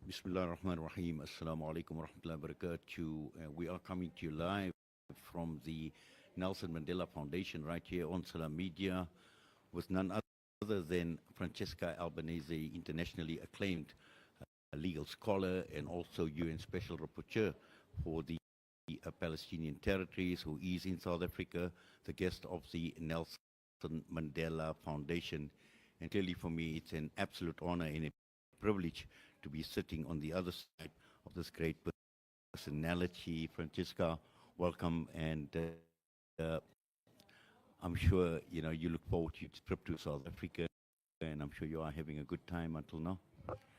Bismillah ar-Rahman ar-Rahim. Assalamu alaikum wa rahmatullahi wa barakatuh. We are coming to you live from the Nelson Mandela Foundation right here on Salaamedia with none other than Francesca Albanese, internationally acclaimed legal scholar and also UN Special Rapporteur for the Palestinian territories, who is in South Africa, the guest of the Nelson Mandela Foundation. And clearly for me, it's an absolute honor and a privilege to be sitting on the other side of this great personality. Francesca, welcome, and I'm sure you look forward to your trip to South Africa, and I'm sure you are having a good time until now.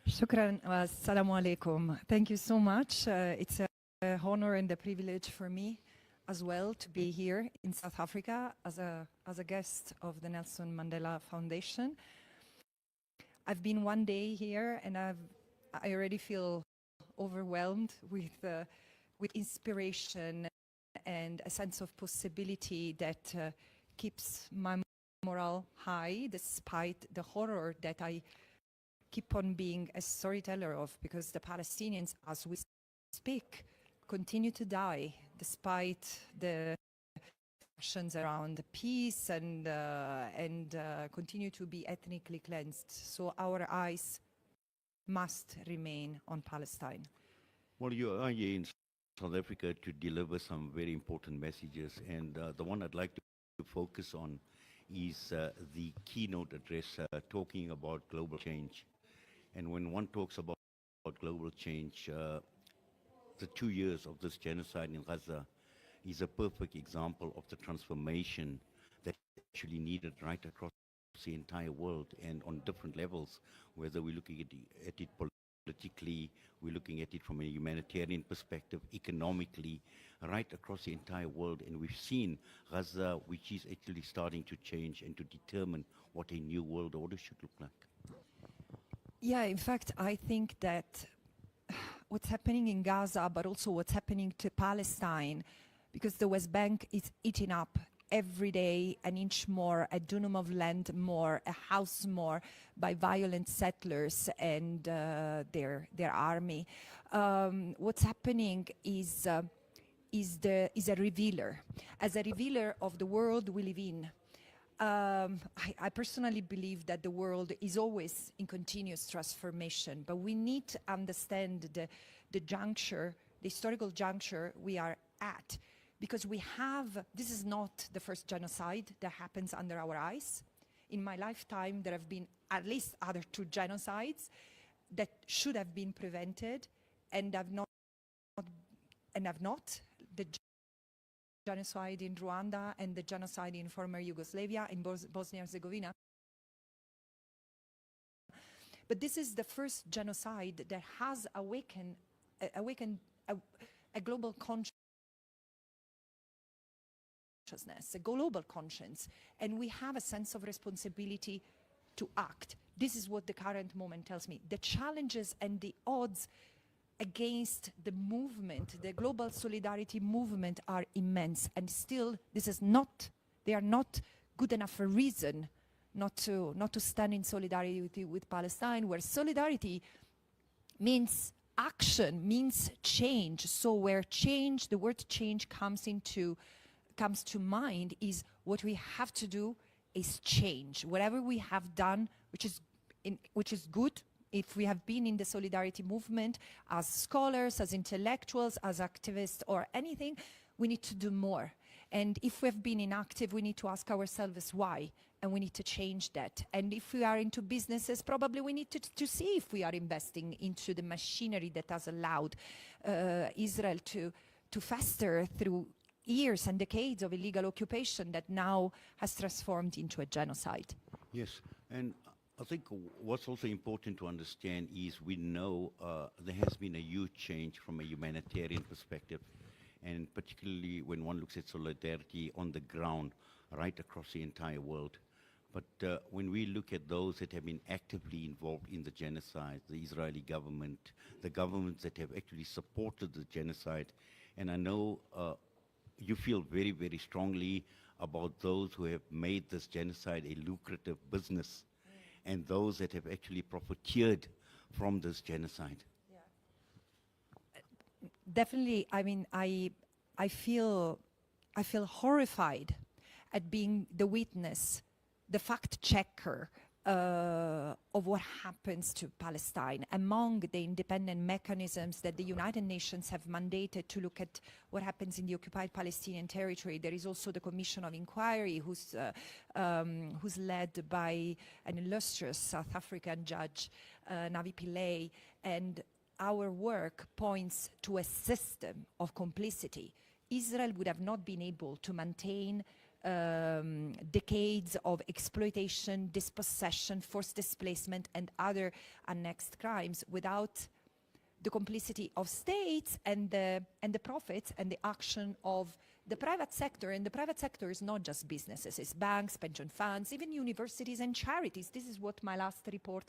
Shukran wa assalamu alaikum. Thank you so much. It's an honor and a privilege for me as well to be here in South Africa as a guest of the Nelson Mandela Foundation. I've been one day here and I already feel overwhelmed with inspiration and a sense of possibility that keeps my morale high despite the horror that I keep on being a storyteller of, because the Palestinians, as we speak, continue to die despite the actions around peace and continue to be ethnically cleansed. So our eyes must remain on Palestine. Well, you are here in South Africa to deliver some very important messages, and the one I'd like to focus on is the keynote address talking about global change. And when one talks about global change, the 2 years of this genocide in Gaza is a perfect example of the transformation that actually needed right across the entire world and on different levels, whether we're looking at it politically, we're looking at it from a humanitarian perspective, economically, right across the entire world. And we've seen Gaza, which is actually starting to change and to determine what a new world order should look like. Yeah, in fact, I think that what's happening in Gaza, but also what's happening to Palestine, because the West Bank is eating up every day an inch more, a dунum of land more, a house more by violent settlers and their army. What's happening is a revealer, as a revealer of the world we live in. I personally believe that the world is always in continuous transformation, but we need to understand the juncture, the historical juncture we are at, because this is not the first genocide that happens under our eyes. In my lifetime, there have been at least other 2 genocides that should have been prevented and have not. The genocide in Rwanda and the genocide in former Yugoslavia, in Bosnia and Herzegovina. But this is the first genocide that has awakened a global consciousness, a global conscience, and we have a sense of responsibility to act. This is what the current moment tells me. The challenges and the odds against the movement, the global solidarity movement, are immense, and still they are not good enough a reason not to stand in solidarity with Palestine, where solidarity means action, means change. So where change, the word change comes to mind, is what we have to do is change. Whatever we have done, which is good, if we have been in the solidarity movement as scholars, as intellectuals, as activists, or anything, we need to do more. And if we have been inactive, we need to ask ourselves why, and we need to change that. And if we are into businesses, probably we need to see if we are investing into the machinery that has allowed Israel to fester through years and decades of illegal occupation that now has transformed into a genocide. Yes, and I think what's also important to understand is we know there has been a huge change from a humanitarian perspective, and particularly when one looks at solidarity on the ground right across the entire world. But when we look at those that have been actively involved in the genocide, the Israeli government, the governments that have actually supported the genocide, and I know you feel very, very strongly about those who have made this genocide a lucrative business, and those that have actually profiteered from this genocide. definitely, I mean, I feel horrified at being the witness, the fact checker of what happens to Palestine. Among the independent mechanisms that the United Nations have mandated to look at what happens in the occupied Palestinian territory, there is also the Commission of Inquiry, who's led by an illustrious South African judge, Navi Pillay, and our work points to a system of complicity. Israel would have not been able to maintain decades of exploitation, dispossession, forced displacement, and other annexed crimes without the complicity of states and the profits and the action of the private sector. And the private sector is not just businesses, it's banks, pension funds, even universities and charities. This is what my last report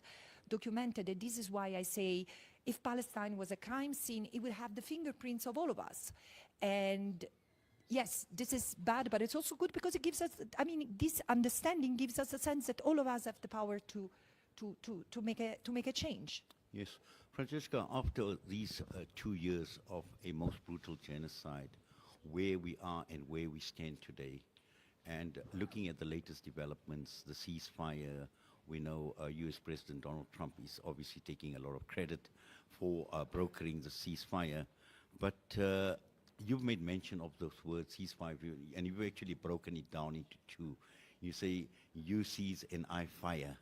documented, and this is why I say if Palestine was a crime scene, it would have the fingerprints of all of us. And yes, this is bad, but it's also good because it gives us, I mean, this understanding gives us a sense that all of us have the power to make a change. Yes. Francesca, after these 2 years of a most brutal genocide, where we are and where we stand today, and looking at the latest developments, the ceasefire, we know US President Donald Trump is obviously taking a lot of credit for brokering the ceasefire, but you've made mention of those words, ceasefire, and you've actually broken it down into two. You say, you cease and I fire.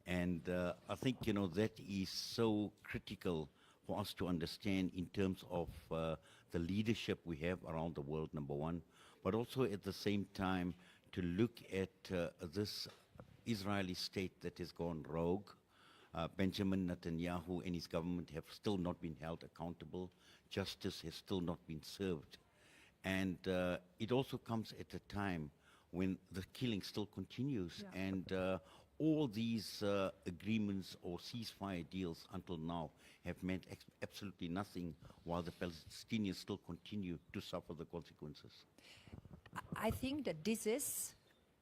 And I think, that is so critical for us to understand in terms of the leadership we have around the world, number one, but also at the same time to look at this Israeli state that has gone rogue. Benjamin Netanyahu and his government have still not been held accountable. Justice has still not been served. And it also comes at a time when the killing still continues. Yeah. And all these agreements or ceasefire deals until now have meant absolutely nothing, while the Palestinians still continue to suffer the consequences. I think that this is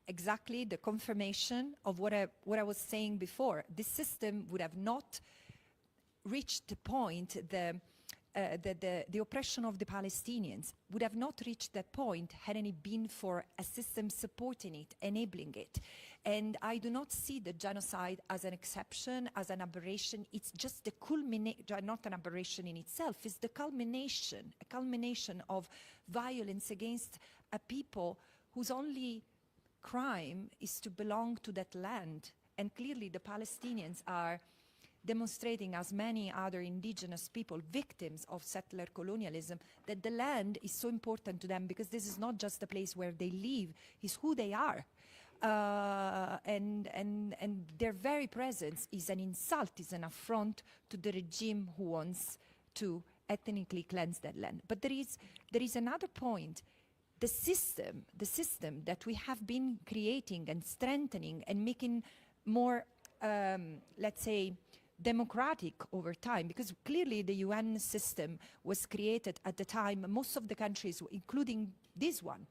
exactly the confirmation of what I was saying before. This system would have not reached the point, the oppression of the Palestinians would have not reached that point had it been for a system supporting it, enabling it. And I do not see the genocide as an exception, as an aberration. It's just the culmination, not an aberration in itself, it's the culmination, a culmination of violence against a people whose only crime is to belong to that land. And clearly the Palestinians are demonstrating, as many other indigenous people, victims of settler colonialism, that the land is so important to them because this is not just a place where they live, it's who they are. And their very presence is an insult, is an affront to the regime who wants to ethnically cleanse that land. But there is another point. The system that we have been creating and strengthening and making more, let's say, democratic over time, because clearly the UN system was created at the time, most of the countries, including this one,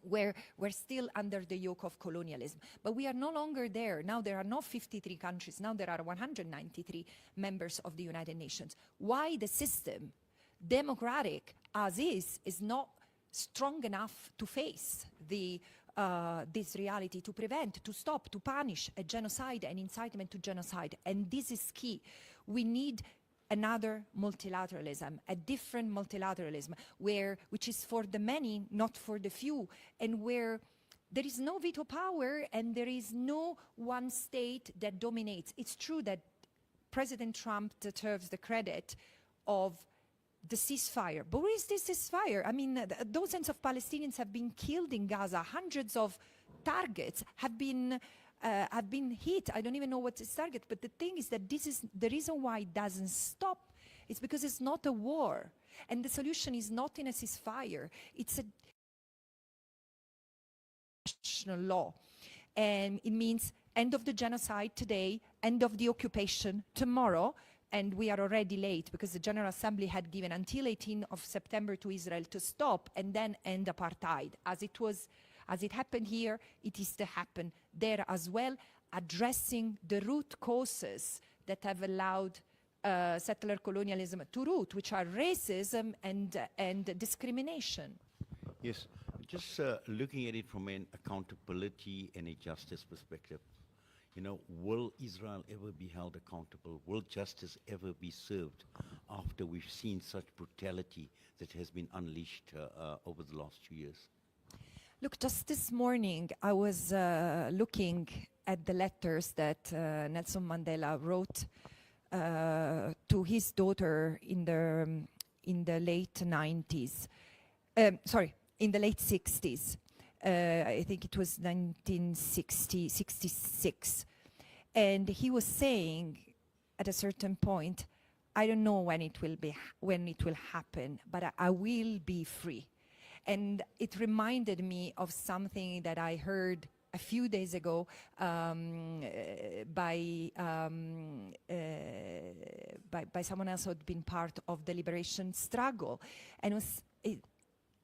were still under the yoke of colonialism. But we are no longer there. Now there are not 53 countries, now there are 193 members of the United Nations. Why the system, democratic as is not strong enough to face this reality, to prevent, to stop, to punish a genocide and incitement to genocide. And this is key. We need another multilateralism, a different multilateralism, which is for the many, not for the few, and where there is no veto power and there is no one state that dominates. It's true that President Trump deserves the credit of the ceasefire. But where is this ceasefire? I mean, dozens of Palestinians have been killed in Gaza. Hundreds of targets have been hit. I don't even know what's its target. But the thing is that this is the reason why it doesn't stop. It's because it's not a war. And the solution is not in a ceasefire. It's a national law. And it means end of the genocide today, end of the occupation tomorrow. And we are already late because the General Assembly had given until 18th of September to Israel to stop and then end apartheid. As it happened here, it is to happen there as well, addressing the root causes that have allowed settler colonialism to root, which are racism and discrimination. Yes, just looking at it from an accountability and a justice perspective, you know, will Israel ever be held accountable? Will justice ever be served after we've seen such brutality that has been unleashed over the last 2 years? Look, just this morning, I was looking at the letters that Nelson Mandela wrote to his daughter in the late 90s. In the late 60s. I think it was 1966. And he was saying at a certain point, I don't know when it will happen, but I will be free. And it reminded me of something that I heard a few days ago by someone else who had been part of the liberation struggle. And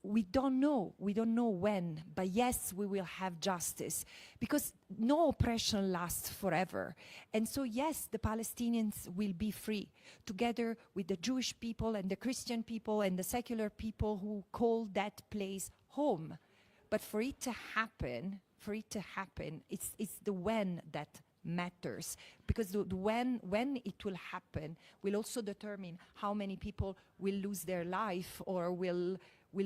we don't know when, but yes, we will have justice, because no oppression lasts forever. And so yes, the Palestinians will be free, together with the Jewish people and the Christian people and the secular people who call that place home. But for it to happen, it's the when that matters, because the when it will happen will also determine how many people will lose their life or will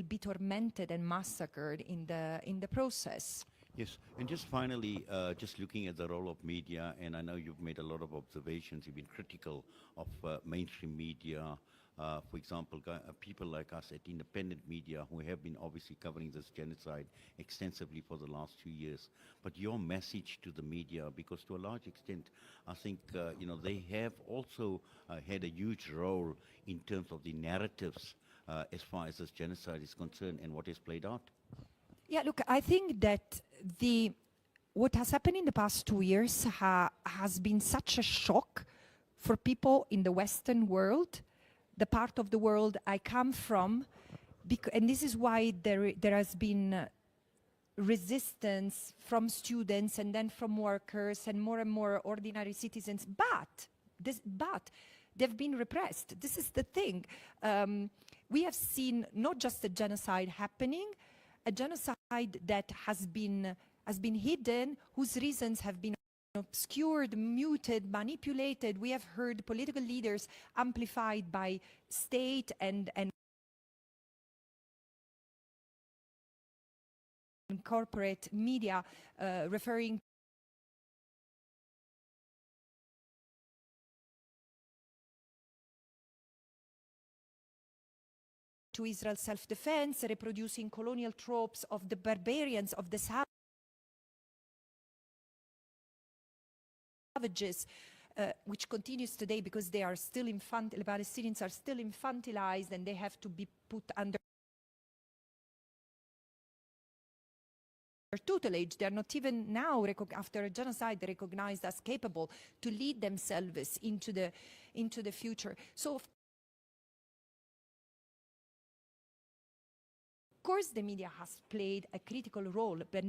be tormented and massacred in the process. Yes, and just finally, just looking at the role of media, and I know you've made a lot of observations, you've been critical of mainstream media, for example, people like us at independent media who have been obviously covering this genocide extensively for the last 2 years. But your message to the media, because to a large extent, I think, you know, they have also had a huge role in terms of the narratives as far as this genocide is concerned and what has played out. Yeah, look, I think that what has happened in the past 2 years has been such a shock for people in the Western world, the part of the world I come from, and this is why there has been resistance from students and then from workers and more ordinary citizens, but they've been repressed. This is the thing. We have seen not just a genocide happening, a genocide that has been hidden, whose reasons have been obscured, muted, manipulated. We have heard political leaders amplified by state and corporate media referring to Israel's self-defense, reproducing colonial tropes of the barbarians, of the savages, which continues today because they are still the Palestinians are still infantilized and they have to be put under tutelage. They are not even now, after a genocide, recognized as capable to lead themselves into the future. So, of course, the media has played a critical role, but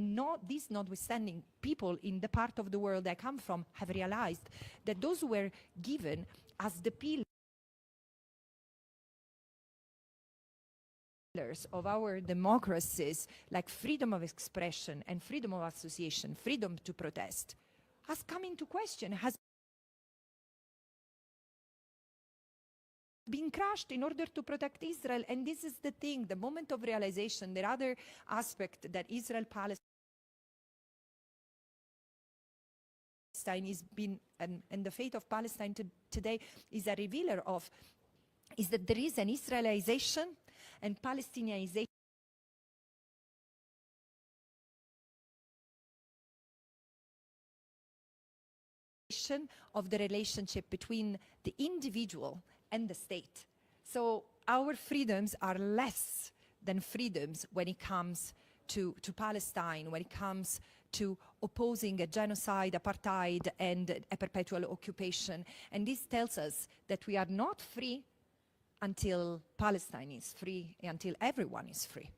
this notwithstanding, people in the part of the world I come from have realized that those who were given as the pillars of our democracies, like freedom of expression and freedom of association, freedom to protest, has come into question, has been crushed in order to protect Israel. And this is the thing, the moment of realization. The other aspect that Israel-Palestine is been, and the fate of Palestine today is a revealer of, is that there is an Israelization and Palestinianization of the relationship between the individual and the state. So our freedoms are less than freedoms when it comes to Palestine, when it comes to opposing a genocide, apartheid, and a perpetual occupation. And this tells us that we are not free until Palestine is free, until everyone is free.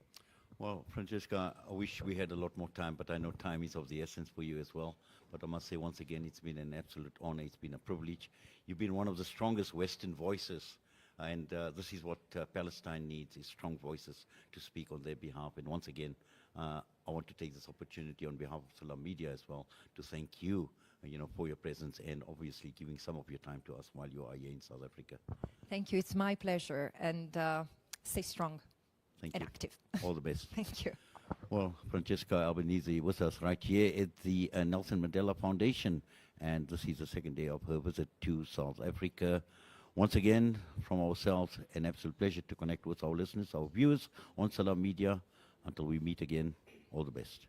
Well, Francesca, I wish we had a lot more time, but I know time is of the essence for you as well. But I must say once again, it's been an absolute honor. It's been a privilege. You've been one of the strongest Western voices, and this is what Palestine needs, is strong voices to speak on their behalf. And once again, I want to take this opportunity on behalf of Salaamedia as well to thank you, for your presence and obviously giving some of your time to us while you are here in South Africa. Thank you. It's my pleasure. And stay strong Thank and you. active. All the best. Thank you. Well, Francesca Albanese with us right here at the Nelson Mandela Foundation, and this is the second day of her visit to South Africa. Once again, from ourselves, an absolute pleasure to connect with our listeners, our viewers on Salaamedia. Until we meet again, all the best.